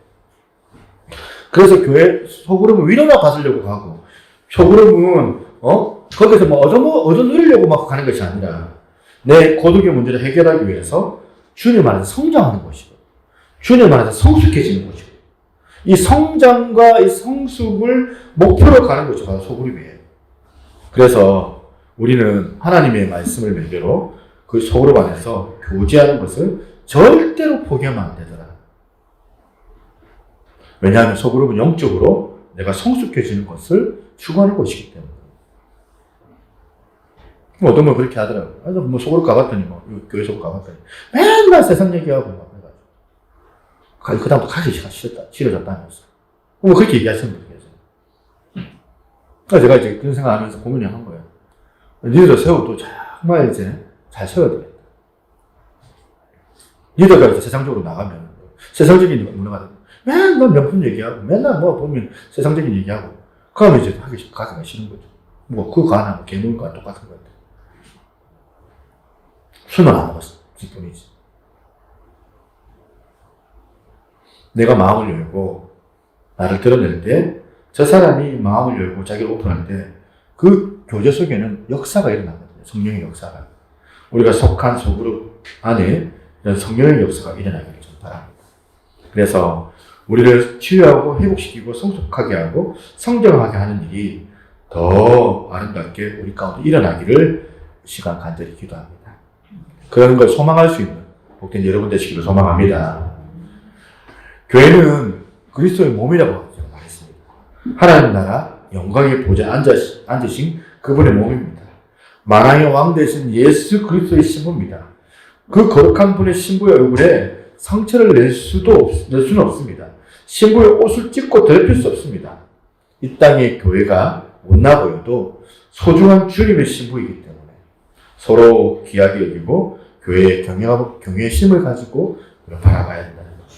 그래서 교회 소그룹은 위로나 받으려고 가고, 소그룹은, 거기서 뭐 얻어 누리려고 막 가는 것이 아니라, 내 고독의 문제를 해결하기 위해서 주님 안에서 성장하는 것이고, 주님 안에서 성숙해지는 것이고, 이 성장과 이 성숙을 목표로 가는 것이 바로 소그룹이에요. 그래서 우리는 하나님의 말씀을 매개로 그 소그룹 안에서 교제하는 것을 절대로 포기하면 안 되더라. 왜냐하면 소그룹은 영적으로 내가 성숙해지는 것을 추구하는 것이기 때문에. 어떤 분 그렇게 하더라고요. 뭐 소그룹 가봤더니, 교회 소그룹 가봤더니, 맨날 세상 얘기하고 막 해가지고. 그 다음부터 가기 싫어졌다면서. 뭐 그렇게 얘기하시는 분이 계세요. 그래서 제가 이제 그런 생각 하면서 고민을 한 거예요. 리더 세워도 정말 이제 잘 세워야 되겠다. 리더가 이제 세상적으로 나가면, 세상적인 문화가 맨날 명품 얘기하고, 맨날 뭐 보면 세상적인 얘기하고, 그러면 이제 가기가 싫은 거죠. 뭐, 그거 하나, 뭐, 개놀 거랑 똑같은 건데. 술만 안 먹었을 뿐이지. 내가 마음을 열고, 나를 드러낼 때, 저 사람이 마음을 열고 자기를 오픈할 때, 그 교제 속에는 역사가 일어나거든요. 성령의 역사가. 우리가 속한 소그룹 안에 이런 성령의 역사가 일어나기를 좀 바랍니다. 그래서 우리를 치유하고 회복시키고 성숙하게 하고 성장하게 하는 일이 더 아름답게 우리 가운데 일어나기를 시간 간절히 기도합니다. 그런 걸 소망할 수 있는 복된 여러분 되시기를 소망합니다. 교회는 그리스도의 몸이라고 제가 말했습니다. 하나님 나라 영광의 보좌에 앉으신 그분의 몸입니다. 만왕의 왕 되신 예수 그리스도의 신부입니다. 그 거룩한 분의 신부의 얼굴에 상처를 낼 수는 없습니다. 신부의 옷을 찢고 더럽힐 수 없습니다. 이 땅의 교회가 못나 보여도 소중한 주님의 신부이기 때문에 서로 귀하게 여기고 교회의 경외의 심을 가지고 바라봐야 된다는 거죠.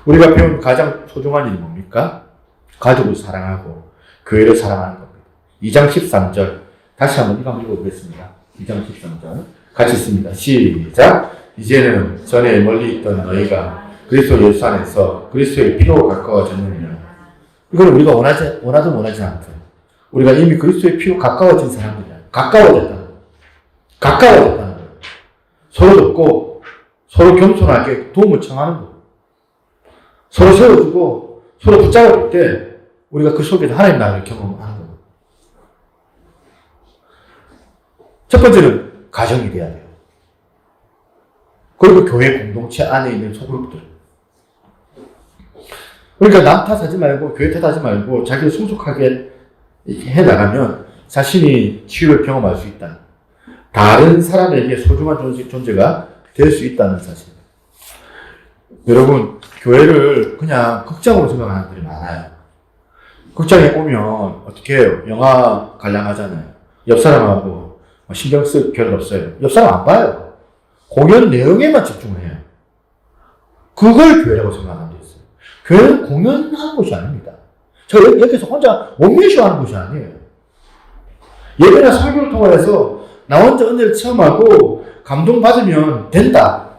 우리가 배운 가장 소중한 일이 뭡니까? 가족을 사랑하고 교회를 사랑하는 겁니다. 2장 13절 다시 한번 이거 한번 읽어보겠습니다. 2장 13절 같이 있습니다. 시작. 이제는 전에 멀리 있던 너희가 그리스도 예수 안에서 그리스도의 피로 가까워졌느니라. 이건 우리가 원하든 원하지 않든 우리가 이미 그리스도의 피로 가까워진 사람들이야. 가까워졌다는 거예요. 서로 돕고 서로 겸손하게 도움을 청하는 거예요. 서로 세워주고 서로 붙잡을 때 우리가 그 속에서 하나님 나라를 경험하는 거예요. 첫 번째는 가정이 돼야 돼요. 그리고 교회 공동체 안에 있는 소그룹들. 그러니까 남 탓하지 말고 교회 탓하지 말고 자기를 성숙하게 해나가면 자신이 치유를 경험할 수 있다. 다른 사람에게 소중한 존재가 될 수 있다는 사실. 여러분, 교회를 그냥 극장으로 생각하는 사람들이 많아요. 극장에 오면 어떻게 해요? 영화 관람하잖아요. 옆 사람하고 신경 쓸 겨를 없어요. 옆 사람 안 봐요. 공연 내용에만 집중을 해요. 그걸 교회라고 생각하는 데 있어요. 교회는 공연하는 곳이 아닙니다. 저 여기서 혼자 몸매쇼 하는 곳이 아니에요. 예배나 설교를 통해서 나 혼자 은혜를 체험하고 감동받으면 된다.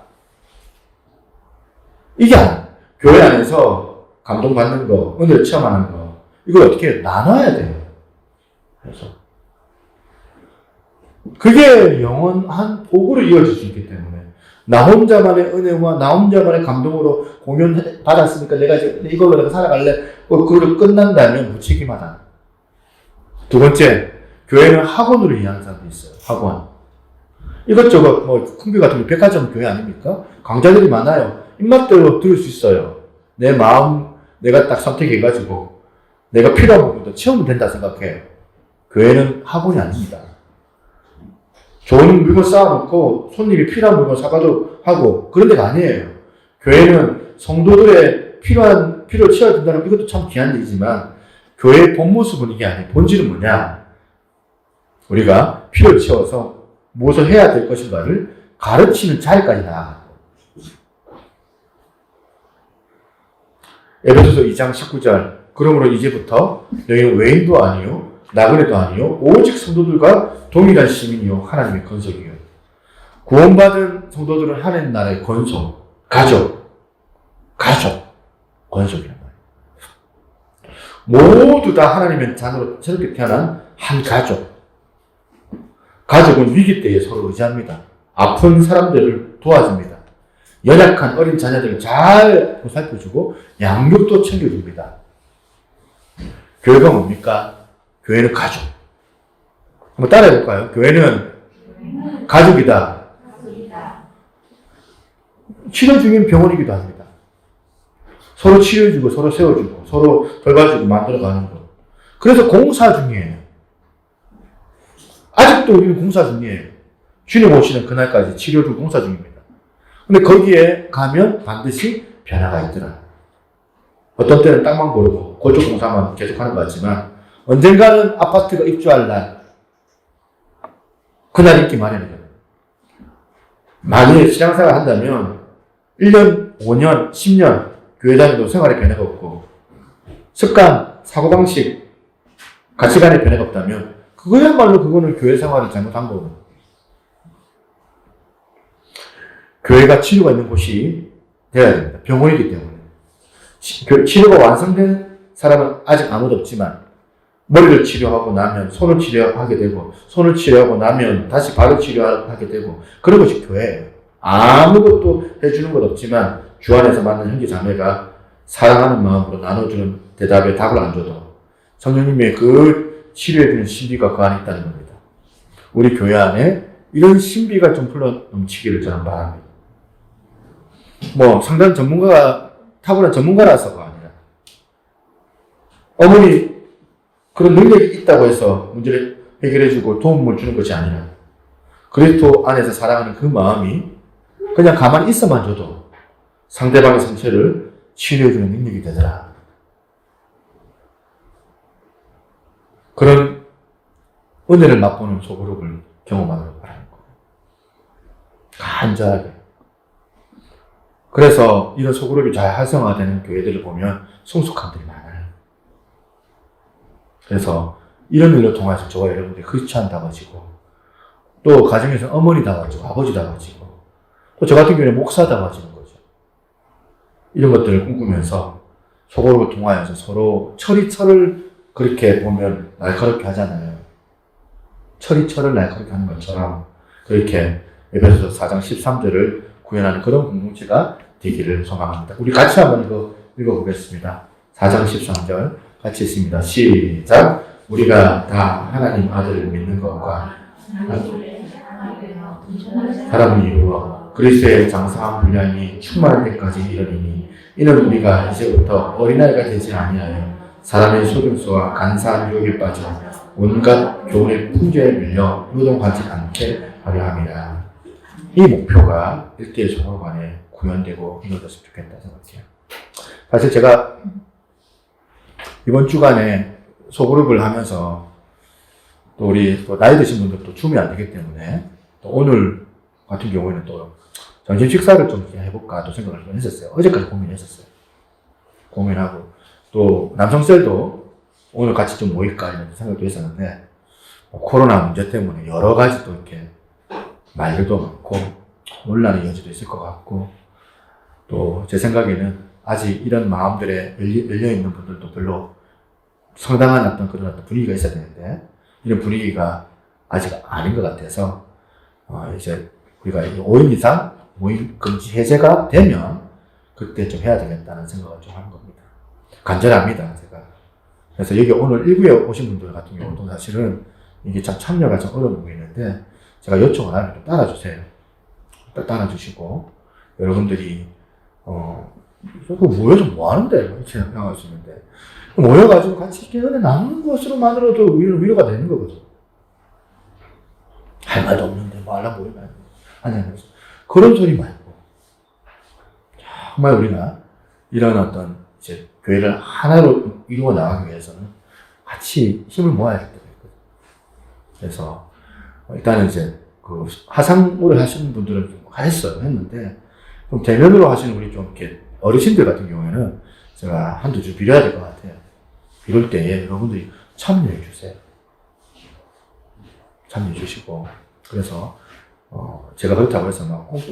이게 아니에요. 교회 안에서 감동받는 거, 은혜를 체험하는 거, 이걸 어떻게 나눠야 돼요. 그래서 그게 영원한 복으로 이어질 수 있기 때문에 나 혼자만의 은혜와 나 혼자만의 감동으로 공연 받았으니까 내가 이걸로 내가 살아갈래. 그걸로 끝난다면 무책임하다. 두 번째, 교회는 학원으로 이해하는 사람도 있어요. 학원. 이것저것 큰 교회 같은 거 백화점 교회 아닙니까? 강좌들이 많아요. 입맛대로 들을 수 있어요. 내 마음 내가 딱 선택해가지고 내가 필요한 부분도 채우면 된다 생각해요. 교회는 학원이 아닙니다. 좋은 물건 쌓아놓고 손님이 필요한 물건 사가도록 하고 그런 데가 아니에요. 교회는 성도들의 필요를 채워준다는 이것도 참 귀한 일이지만 교회의 본 모습은 이게 아니에요. 본질은 뭐냐? 우리가 필요를 채워서 무엇을 해야 될 것인가를 가르치는 자리까지 나아가는 거예요. 에베소서 2장 19절 그러므로 이제부터 너희는 외인도 아니요 나그네도 아니요 오직 성도들과 동일한 시민이요 하나님의 건설이요. 구원받은 성도들은 하나님 나라의 권속, 가족, 권속이란 말이에요. 모두 다 하나님의 자녀로 새롭게 태어난 한 가족. 가족은 위기 때에 서로 의지합니다. 아픈 사람들을 도와줍니다. 연약한 어린 자녀들을 잘 보살펴주고 양육도 챙겨줍니다. 교회가 뭡니까? 교회는 가족. 한번 따라해볼까요? 교회는 가족이다. 치료 중인 병원이기도 합니다. 서로 치료해주고 서로 세워주고 서로 돌봐주고 만들어가는 것. 그래서 공사 중이에요. 아직도 우리는 공사 중이에요. 주님 오시는 그날까지 치료 중 공사 중입니다. 근데 거기에 가면 반드시 변화가 있더라. 어떤 때는 땅만 고르고 고쪽 공사만 계속하는 것 같지만 언젠가는 아파트가 입주할 날 그날 있기 마련이에요. 만일 신앙생활 한다면 1년, 5년, 10년 교회 다니도 생활에 변화가 없고 습관, 사고방식, 가치관에 변화가 없다면 그거야말로 그거는 교회 생활을 잘못한 거고 교회가 치료가 있는 곳이 되어야 됩니다. 병원이기 때문에. 치료가 완성된 사람은 아직 아무도 없지만 머리를 치료하고 나면 손을 치료하게 되고 손을 치료하고 나면 다시 발을 치료하게 되고 그런 것이 교회예요. 아무것도 해주는 것 없지만 주 안에서 만난 형제 자매가 사랑하는 마음으로 나눠주는 대답에 답을 안 줘도 성령님의 그 치료해주는 신비가 그 안에 있다는 겁니다. 우리 교회 안에 이런 신비가 좀 흘러 넘치기를 저는 바랍니다. 상당 전문가가 탁월한 전문가라서가 아니라 어머니 그런 능력이 있다고 해서 문제를 해결해주고 도움을 주는 것이 아니라 그리스도 안에서 사랑하는 그 마음이 그냥 가만히 있어만 줘도 상대방의 상처를 치료해주는 능력이 되더라. 그런 은혜를 맛보는 소그룹을 경험하도록 바라는 거예요. 간절하게. 그래서 이런 소그룹이 잘 활성화되는 교회들을 보면 성숙함들이 많아요. 그래서 이런 일로 통해서 저와 여러분들이 크리스찬다워지고 또 가정에서 어머니다워지고 아버지다워지고 또 저 같은 경우는 목사다워지는 거죠. 이런 것들을 꿈꾸면서 소그룹을 통하여서 서로 철이 철을 그렇게 보면 날카롭게 하잖아요. 철이 철을 날카롭게 하는 것처럼 그렇게 에베소서 4장 13절을 구현하는 그런 공동체가 되기를 소망합니다. 우리 같이 한번 이거 읽어보겠습니다. 4장 13절 같이 읽습니다. 시작. 우리가 다 하나님 아들을 믿는 것과 사람을 이루어 그리스도의 장사한 분량이 충만할 때까지 이르리니 이는 우리가 이제부터 어린아이가 되지 아니하여 사람의 속임수와 간사한 유혹에 빠져 온갖 교훈의 풍조에 밀려 요동하지 않게 하려 함이라. 이 목표가 일대의 소그룹 안에 구현되고 이루어졌으면 좋겠다 생각해요. 사실 제가 이번 주간에 소그룹을 하면서 또 우리 또 나이 드신 분들 또 줌이 안 되기 때문에 또 오늘 같은 경우에는 또 점심 식사를 좀 해볼까 또 생각을 좀 했었어요. 어제까지 고민했었어요. 고민하고 또 남성셀도 오늘 같이 좀 모일까 이런 생각도 했었는데 코로나 문제 때문에 여러 가지 또 이렇게 말들도 많고 논란의 여지도 있을 것 같고 또 제 생각에는 아직 이런 마음들에 열려있는 분들도 별로 상당한 어떤 그런 어떤 분위기가 있어야 되는데 이런 분위기가 아직 아닌 것 같아서 이제 우리가 5인 이상 모임 금지 해제가 되면 그때 좀 해야 되겠다는 생각을 좀 하는 겁니다. 간절합니다, 제가. 그래서 여기 오늘 일부에 오신 분들 같은 경우도 사실은 이게 참 참여가 좀 어려운 부분이 있는데 제가 요청을 하면 좀 따라주세요. 따라주시고 여러분들이 모여서 뭐 하는데 이렇게 생각할 수 있는데 모여가지고 같이 이렇게 은혜 나누는 것으로만으로도 위로가 되는 거거든. 할 말도 없는데 뭐 하려고 모이면 아니 그런 소리 말고 정말 우리가 이런 어떤 이제 교회를 하나로 이루어 나가기 위해서는 같이 힘을 모아야 할 때가 있거든. 그래서 일단은 이제 그 하상으로 하시는 분들은 좀 했는데 좀 대면으로 하시는 우리 좀 이렇게 어르신들 같은 경우에는 제가 한두 주 빌어야 될 것 같아요. 이럴 때에 여러분들이 참여해 주세요. 참여해 주시고 그래서 제가 그렇다고 해서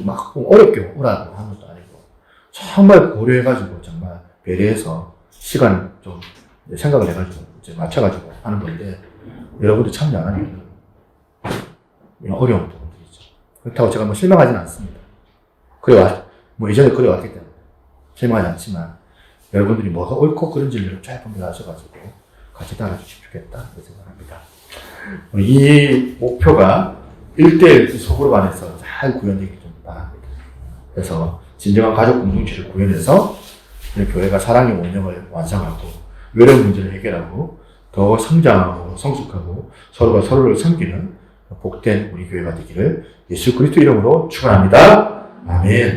막 어렵게 오라고 하는 것도 아니고, 정말 고려해가지고, 정말 배려해서, 시간 좀 생각을 해가지고, 이제 맞춰가지고 하는 건데, 여러분들 참여 안 하면, 이런 어려운 부분들이죠. 그렇다고 제가 실망하지는 않습니다. 이전에 그래왔기 때문에, 실망하지 않지만, 여러분들이 뭐가 옳고 그른지를 잘 분별하셔가지고, 같이 따라주시면 좋겠다, 그렇게 생각합니다. 이 목표가 1대1 소그룹 안에서 잘 구현되기 좀 바랍니다. 그래서 진정한 가족 공동체를 구현해서 교회가 사랑의 원형을 완성하고 외로운 문제를 해결하고 더 성장하고 성숙하고 서로가 서로를 섬기는 복된 우리 교회가 되기를 예수 그리스도 이름으로 축원합니다. 아멘.